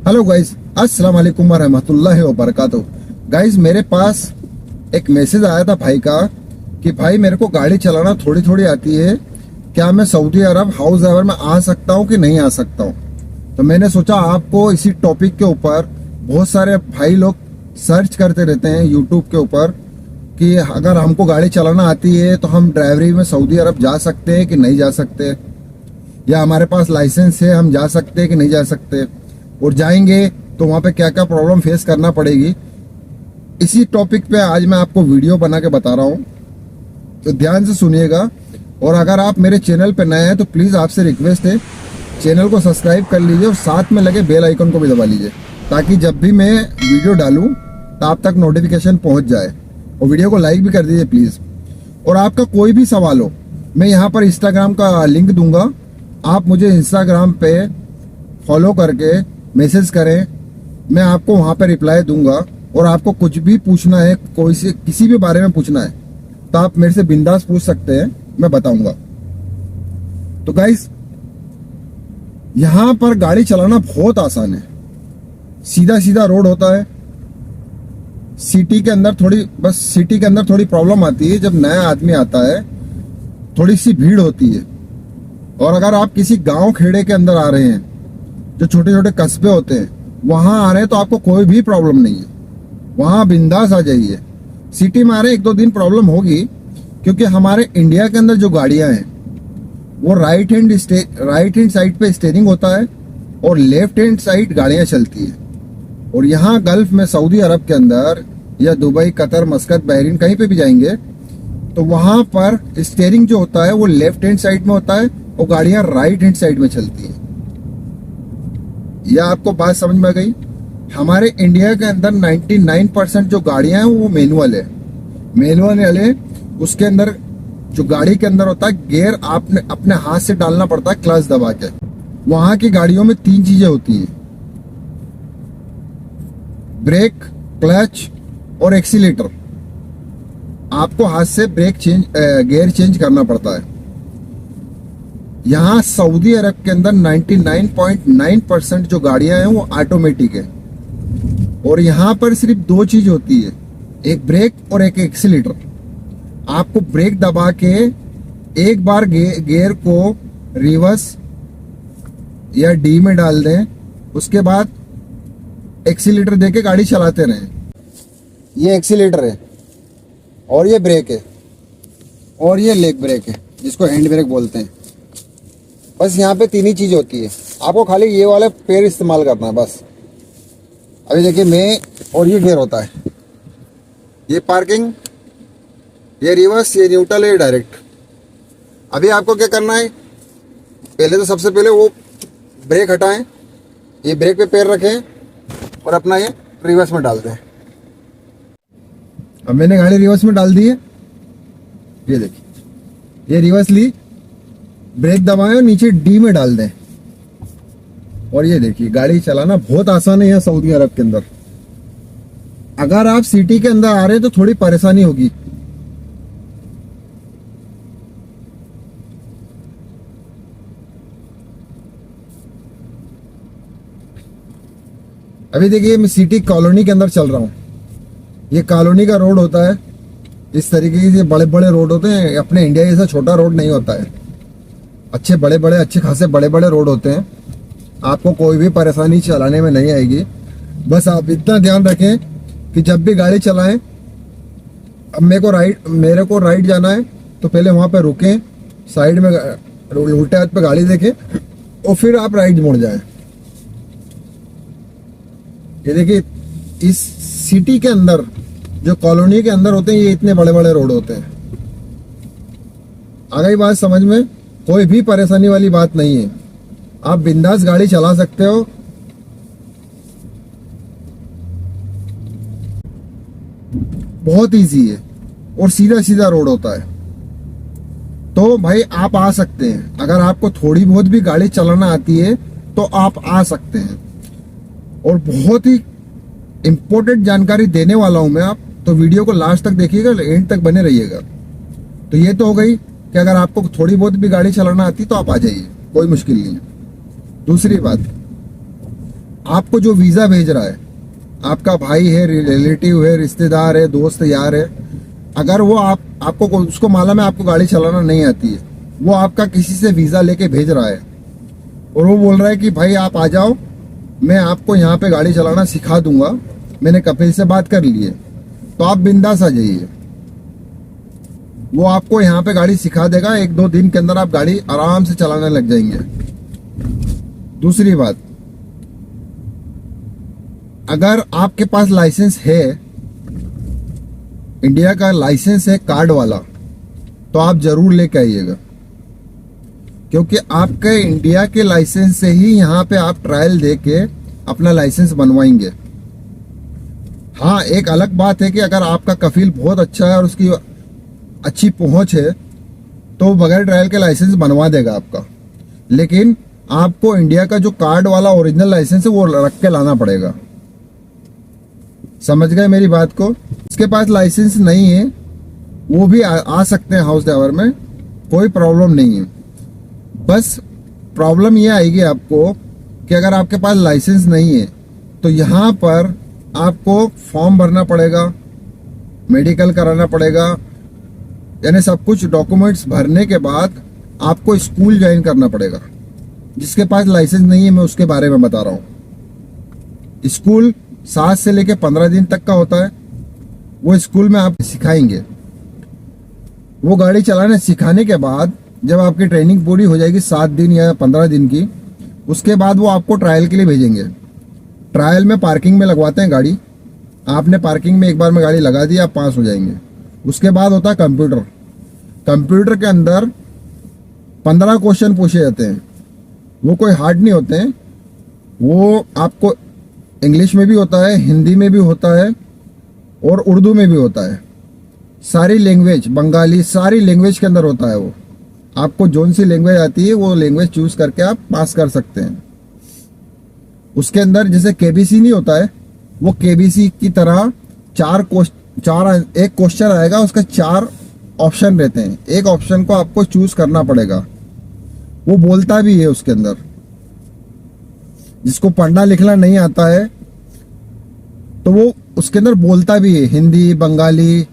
Hello guys, अस्सलाम वालेकुम रहमतुल्लाहि व बरकातहू। गाइस, मेरे पास एक मैसेज आया था भाई का कि भाई मेरे को गाड़ी चलाना थोड़ी थोड़ी आती है, क्या मैं सऊदी अरब हाउस ड्राइवर में आ सकता हूँ कि नहीं आ सकता हूँ। तो मैंने सोचा आपको इसी टॉपिक के ऊपर, बहुत सारे भाई लोग सर्च करते रहते हैं यूट्यूब के ऊपर कि अगर हमको गाड़ी चलाना आती है तो हम ड्राइवरी में सऊदी अरब जा सकते हैं कि नहीं जा सकते, या हमारे पास लाइसेंस है हम जा सकते हैं कि नहीं जा सकते, और जाएंगे तो वहाँ पे क्या क्या प्रॉब्लम फेस करना पड़ेगी। इसी टॉपिक पे आज मैं आपको वीडियो बना के बता रहा हूँ, तो ध्यान से सुनिएगा। और अगर आप मेरे चैनल पे नए हैं तो प्लीज़ आपसे रिक्वेस्ट है, चैनल को सब्सक्राइब कर लीजिए और साथ में लगे बेल आइकन को भी दबा लीजिए, ताकि जब भी मैं वीडियो डालूँ तो आप तक नोटिफिकेशन पहुँच जाए। और वीडियो को लाइक भी कर दीजिए प्लीज़। और आपका कोई भी सवाल हो, मैं यहाँ पर इंस्टाग्राम का लिंक दूंगा, आप मुझे इंस्टाग्राम पे फॉलो करके मैसेज करें, मैं आपको वहाँ पे रिप्लाई दूंगा। और आपको कुछ भी पूछना है, कोई से किसी भी बारे में पूछना है तो आप मेरे से बिंदास पूछ सकते हैं, मैं बताऊंगा। तो गाइस, यहाँ पर गाड़ी चलाना बहुत आसान है, सीधा सीधा रोड होता है। सिटी के अंदर थोड़ी प्रॉब्लम आती है, जब नया आदमी आता है थोड़ी सी भीड़ होती है। और अगर आप किसी गांव खेड़े के अंदर आ रहे हैं, जो छोटे छोटे कस्बे होते हैं, वहां आ रहे हैं तो आपको कोई भी प्रॉब्लम नहीं है, वहां बिंदास आ जाइए। सिटी में आ रहे हैं, 1-2 दिन प्रॉब्लम होगी, क्योंकि हमारे इंडिया के अंदर जो गाड़ियां हैं वो राइट हैंड साइड पे स्टीयरिंग होता है और लेफ्ट हैंड साइड गाड़ियां चलती है। और यहाँ गल्फ में, सऊदी अरब के अंदर या दुबई, कतर, मस्कत, बहरीन, कहीं पे भी जाएंगे तो वहां पर स्टीयरिंग जो होता है वो लेफ्ट हैंड साइड में होता है और गाड़ियां राइट हैंड साइड में चलती है। यह आपको बात समझ में आ गई। हमारे इंडिया के अंदर 99% जो गाड़ियां हैं वो मैनुअल है। मैनुअल वाले, उसके अंदर जो गाड़ी के अंदर होता है गियर आपने अपने हाथ से डालना पड़ता है, क्लच दबा के। वहां की गाड़ियों में 3 चीजें होती है, ब्रेक, क्लच और एक्सीलेटर। आपको हाथ से गियर चेंज करना पड़ता है। यहाँ सऊदी अरब के अंदर 99.9% जो गाड़ियां हैं वो ऑटोमेटिक है। और यहाँ पर सिर्फ 2 चीज होती है, एक ब्रेक और एक एक्सीलेटर। आपको ब्रेक दबा के एक बार गियर को रिवर्स या डी में डाल दें, उसके बाद एक्सीलेटर देके गाड़ी चलाते रहें। ये एक्सीलेटर है और ये ब्रेक है और ये लेग ब्रेक है, जिसको हैंड ब्रेक बोलते हैं। बस यहाँ पे 3 ही चीज होती है, आपको खाली ये वाला पैर इस्तेमाल करना है बस। अभी देखिए, मैं और ये गियर होता है, ये पार्किंग, ये रिवर्स, ये न्यूट्रल, ये डायरेक्ट। अभी आपको क्या करना है, पहले तो सबसे पहले वो ब्रेक हटाएं, ये ब्रेक पे पैर रखें और अपना ये रिवर्स में डाल दें। अब मैंने गाड़ी रिवर्स में डाल दी है, ये देखिए, ये रिवर्स ली, ब्रेक दबाएं और नीचे डी में डाल दें। और ये देखिए, गाड़ी चलाना बहुत आसान है यहाँ सऊदी अरब के अंदर। अगर आप सिटी के अंदर आ रहे हैं तो थोड़ी परेशानी होगी। अभी देखिए, मैं सिटी कॉलोनी के अंदर चल रहा हूँ। ये कॉलोनी का रोड होता है, इस तरीके से बड़े बड़े रोड होते हैं। अपने इंडिया जैसा छोटा रोड नहीं होता है, अच्छे खासे बड़े बड़े रोड होते हैं। आपको कोई भी परेशानी चलाने में नहीं आएगी। बस आप इतना ध्यान रखें कि जब भी गाड़ी चलाएं, अब मेरे को राइट जाना है तो पहले वहां पे रुकें, साइड में उल्टे हाथ पे गाड़ी देखें और फिर आप राइट मुड़ जाएं। ये देखिए, इस सिटी के अंदर, जो कॉलोनी के अंदर होते हैं, ये इतने बड़े बड़े रोड होते हैं। आ गई बात समझ में? कोई भी परेशानी वाली बात नहीं है, आप बिंदास गाड़ी चला सकते हो। बहुत इजी है और सीधा सीधा रोड होता है। तो भाई आप आ सकते हैं, अगर आपको थोड़ी बहुत भी गाड़ी चलाना आती है तो आप आ सकते हैं। और बहुत ही इंपॉर्टेंट जानकारी देने वाला हूं मैं, आप तो वीडियो को लास्ट तक देखिएगा, एंड तक बने रहिएगा। तो ये तो हो गई कि अगर आपको थोड़ी बहुत भी गाड़ी चलाना आती तो आप आ जाइए, कोई मुश्किल नहीं है। दूसरी बात, आपको जो वीजा भेज रहा है, आपका भाई है, रिलेटिव है, रिश्तेदार है, दोस्त यार है, अगर वो आपको उसको मालूम है आपको गाड़ी चलाना नहीं आती है, वो आपका किसी से वीजा लेके भेज रहा है और वो बोल रहा है कि भाई आप आ जाओ, मैं आपको यहाँ पे गाड़ी चलाना सिखा दूंगा, मैंने कपिल से बात कर ली है, तो आप बिंदास आ जाइए। वो आपको यहाँ पे गाड़ी सिखा देगा, 1-2 दिन के अंदर आप गाड़ी आराम से चलाने लग जाएंगे। दूसरी बात, अगर आपके पास लाइसेंस है, इंडिया का लाइसेंस है कार्ड वाला, तो आप जरूर लेके आइएगा, क्योंकि आपके इंडिया के लाइसेंस से ही यहाँ पे आप ट्रायल दे के अपना लाइसेंस बनवाएंगे। हाँ, एक अलग बात है कि अगर आपका कफील बहुत अच्छा है और उसकी अच्छी पहुंच है तो बगैर ट्रायल के लाइसेंस बनवा देगा आपका, लेकिन आपको इंडिया का जो कार्ड वाला ओरिजिनल लाइसेंस है वो रख के लाना पड़ेगा। समझ गए मेरी बात को? इसके पास लाइसेंस नहीं है वो भी आ सकते हैं हाउस ड्राइवर में, कोई प्रॉब्लम नहीं है। बस प्रॉब्लम ये आएगी आपको कि अगर आपके पास लाइसेंस नहीं है तो यहाँ पर आपको फॉर्म भरना पड़ेगा, मेडिकल कराना पड़ेगा, यानी सब कुछ डॉक्यूमेंट्स भरने के बाद आपको स्कूल ज्वाइन करना पड़ेगा। जिसके पास लाइसेंस नहीं है मैं उसके बारे में बता रहा हूँ। स्कूल 7 से लेकर 15 दिन तक का होता है, वो स्कूल में आप सिखाएंगे। वो गाड़ी चलाने सिखाने के बाद जब आपकी ट्रेनिंग पूरी हो जाएगी 7 दिन या 15 दिन की, उसके बाद वो आपको ट्रायल के लिए भेजेंगे। ट्रायल में पार्किंग में लगवाते हैं गाड़ी, आपने पार्किंग में एक बार में गाड़ी लगा दी, आप पास हो जाएंगे। उसके बाद होता है कंप्यूटर। कंप्यूटर के अंदर 15 क्वेश्चन पूछे जाते हैं, वो कोई हार्ड नहीं होते हैं, वो आपको इंग्लिश में भी होता है, हिंदी में भी होता है और उर्दू में भी होता है। सारी लैंग्वेज, बंगाली, सारी लैंग्वेज के अंदर होता है। वो आपको जोन सी लैंग्वेज आती है वो लैंग्वेज चूज करके आप पास कर सकते हैं। उसके अंदर जैसे केबीसी नहीं होता है, वो केबीसी की तरह एक क्वेश्चन आएगा, उसका 4 ऑप्शन रहते हैं, एक ऑप्शन को आपको चूज करना पड़ेगा। वो बोलता भी है उसके अंदर, जिसको पढ़ना लिखना नहीं आता है तो वो उसके अंदर बोलता भी है, हिंदी, बंगाली,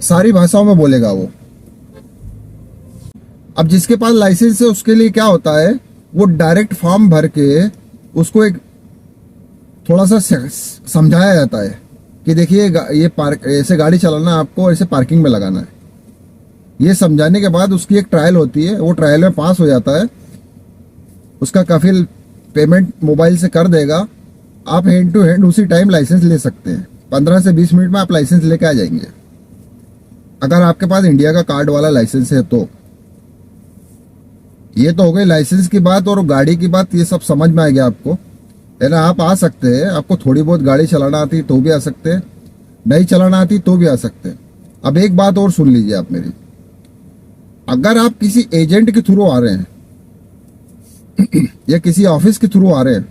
सारी भाषाओं में बोलेगा वो। अब जिसके पास लाइसेंस है उसके लिए क्या होता है, वो डायरेक्ट फॉर्म भर के उसको एक थोड़ा सा समझाया जाता है कि देखिए ये ऐसे गाड़ी चलाना आपको, ऐसे पार्किंग में लगाना है। ये समझाने के बाद उसकी एक ट्रायल होती है, वो ट्रायल में पास हो जाता है, उसका कफील पेमेंट मोबाइल से कर देगा, आप हैंड टू हैंड उसी टाइम लाइसेंस ले सकते हैं। 15 से 20 मिनट में आप लाइसेंस लेके आ जाएंगे, अगर आपके पास इंडिया का कार्ड वाला लाइसेंस है तो। ये तो हो गई लाइसेंस की बात और गाड़ी की बात, ये सब समझ में आ गया आपको, है ना? आप आ सकते हैं, आपको थोड़ी बहुत गाड़ी चलाना आती तो भी आ सकते हैं, नहीं चलाना आती तो भी आ सकते हैं। अब एक बात और सुन लीजिए आप मेरी, अगर आप किसी एजेंट के थ्रू आ रहे हैं या किसी ऑफिस के थ्रू आ रहे हैं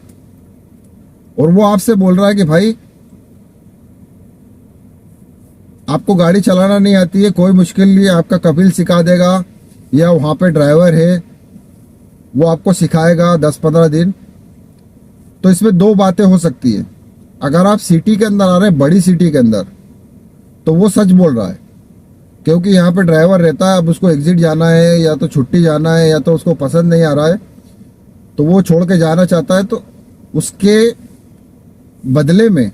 और वो आपसे बोल रहा है कि भाई आपको गाड़ी चलाना नहीं आती है, कोई मुश्किल नहीं है, आपका कपिल सिखा देगा या वहां पे ड्राइवर है वो आपको सिखाएगा 10-15 दिन, तो इसमें 2 बातें हो सकती है। अगर आप सिटी के अंदर आ रहे हैं, बड़ी सिटी के अंदर, तो वो सच बोल रहा है, क्योंकि यहाँ पे ड्राइवर रहता है। अब उसको एग्जिट जाना है या तो छुट्टी जाना है या तो उसको पसंद नहीं आ रहा है तो वो छोड़ के जाना चाहता है, तो उसके बदले में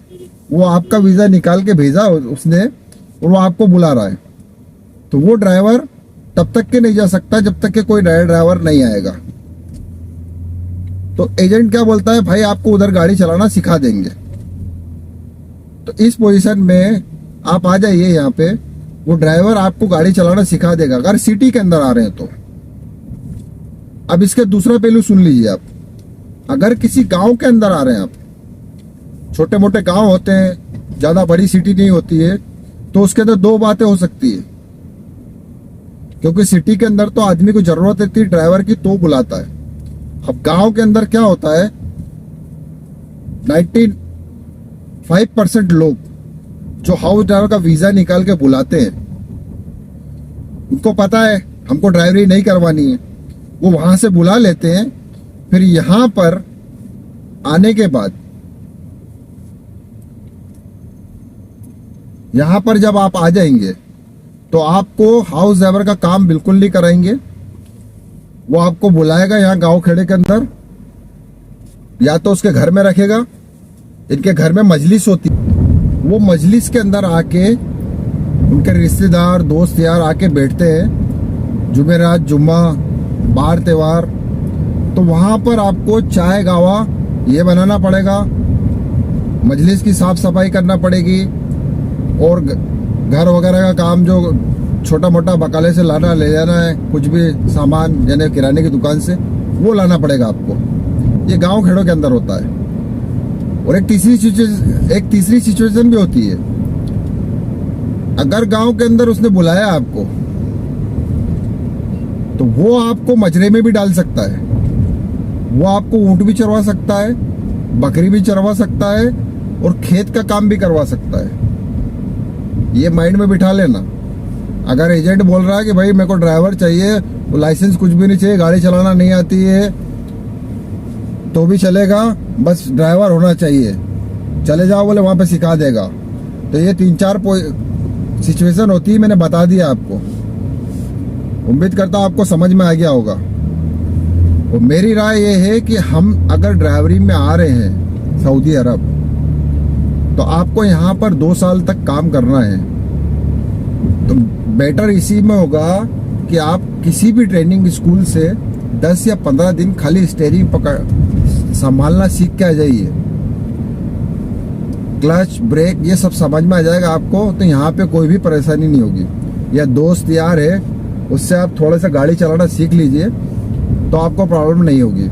वो आपका वीज़ा निकाल के भेजा उसने और वो आपको बुला रहा है, तो वो ड्राइवर तब तक के नहीं जा सकता जब तक के कोई ड्राइवर नहीं आएगा। तो एजेंट क्या बोलता है, भाई आपको उधर गाड़ी चलाना सिखा देंगे। तो इस पोजीशन में आप आ जाइए यहाँ पे, वो ड्राइवर आपको गाड़ी चलाना सिखा देगा अगर सिटी के अंदर आ रहे हैं तो। अब इसके दूसरा पहलू सुन लीजिए आप, अगर किसी गांव के अंदर आ रहे हैं आप, छोटे मोटे गांव होते हैं, ज्यादा बड़ी सिटी नहीं होती है, तो उसके अंदर 2 बातें हो सकती है, क्योंकि सिटी के अंदर तो आदमी को जरूरत रहती है ड्राइवर की तो बुलाता है। अब गांव के अंदर क्या होता है, 95% लोग जो हाउस ड्राइवर का वीजा निकाल के बुलाते हैं, उनको पता है हमको ड्राइवरी नहीं करवानी है, वो वहां से बुला लेते हैं, फिर यहाँ पर आने के बाद यहां पर जब आप आ जाएंगे तो आपको हाउस ड्राइवर का काम बिल्कुल नहीं कराएंगे। वो आपको बुलाएगा यहाँ गांव खेड़े के अंदर, या तो उसके घर में रखेगा। इनके घर में मजलिस होती, वो मजलिस के अंदर आके उनके रिश्तेदार दोस्त यार आके बैठते हैं जुमेरात जुम्मा बार त्योहार। तो वहां पर आपको चाय गावा ये बनाना पड़ेगा, मजलिस की साफ सफाई करना पड़ेगी, और घर वगैरह का काम जो छोटा मोटा बकाले से लाना ले जाना है, कुछ भी सामान यानी किराने की दुकान से, वो लाना पड़ेगा आपको। ये गांव खेड़ों के अंदर होता है। और एक तीसरी सिचुएशन भी होती है। अगर गांव के अंदर उसने बुलाया आपको तो वो आपको मजरे में भी डाल सकता है, वो आपको ऊंट भी चरवा सकता है, बकरी भी चरवा सकता है, और खेत का काम भी करवा सकता है। ये माइंड में बिठा लेना। अगर एजेंट बोल रहा है कि भाई मेरे को ड्राइवर चाहिए, वो लाइसेंस कुछ भी नहीं चाहिए, गाड़ी चलाना नहीं आती है तो भी चलेगा, बस ड्राइवर होना चाहिए, चले जाओ बोले वहां पे सिखा देगा। तो ये 3-4 सिचुएशन होती है, मैंने बता दिया आपको। उम्मीद करता हूं आपको समझ में आ गया होगा। और मेरी राय ये है कि हम अगर ड्राइवरी में आ रहे हैं सऊदी अरब, तो आपको यहाँ पर 2 साल तक काम करना है। तो बेटर इसी में होगा कि आप किसी भी ट्रेनिंग स्कूल से 10 या 15 दिन खाली स्टीयरिंग पकड़ संभालना सीख के आ जाइए। क्लच ब्रेक ये सब समझ में आ जाएगा आपको, तो यहाँ पे कोई भी परेशानी नहीं होगी। या दोस्त यार है उससे आप थोड़ा सा गाड़ी चलाना सीख लीजिए तो आपको प्रॉब्लम नहीं होगी।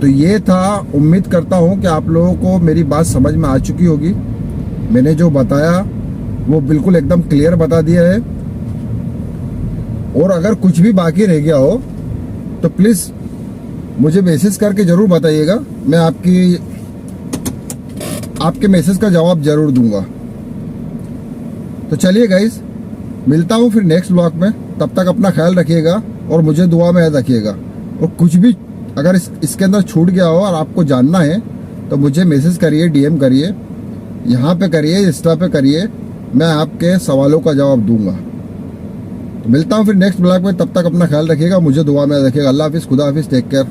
तो ये था, उम्मीद करता हूँ कि आप लोगों को मेरी बात समझ में आ चुकी होगी। मैंने जो बताया वो बिल्कुल एकदम क्लियर बता दिया है। और अगर कुछ भी बाकी रह गया हो तो प्लीज मुझे मैसेज करके जरूर बताइएगा, मैं आपके मैसेज का जवाब जरूर दूंगा। तो चलिए गाइस, मिलता हूँ फिर नेक्स्ट ब्लॉग में। तब तक अपना ख्याल रखिएगा और मुझे दुआ में याद रखिएगा। और कुछ भी अगर इसके अंदर छूट गया हो और आपको जानना है तो मुझे मैसेज करिए, डीएम करिए, यहाँ पे करिए, इंस्टा पे करिए, मैं आपके सवालों का जवाब दूंगा। तो मिलता हूँ फिर नेक्स्ट ब्लॉग में। तब तक अपना ख्याल रखिएगा, मुझे दुआ में याद रखिएगा। अल्लाह हाफिज़, खुदा हाफिज़, टेक केयर।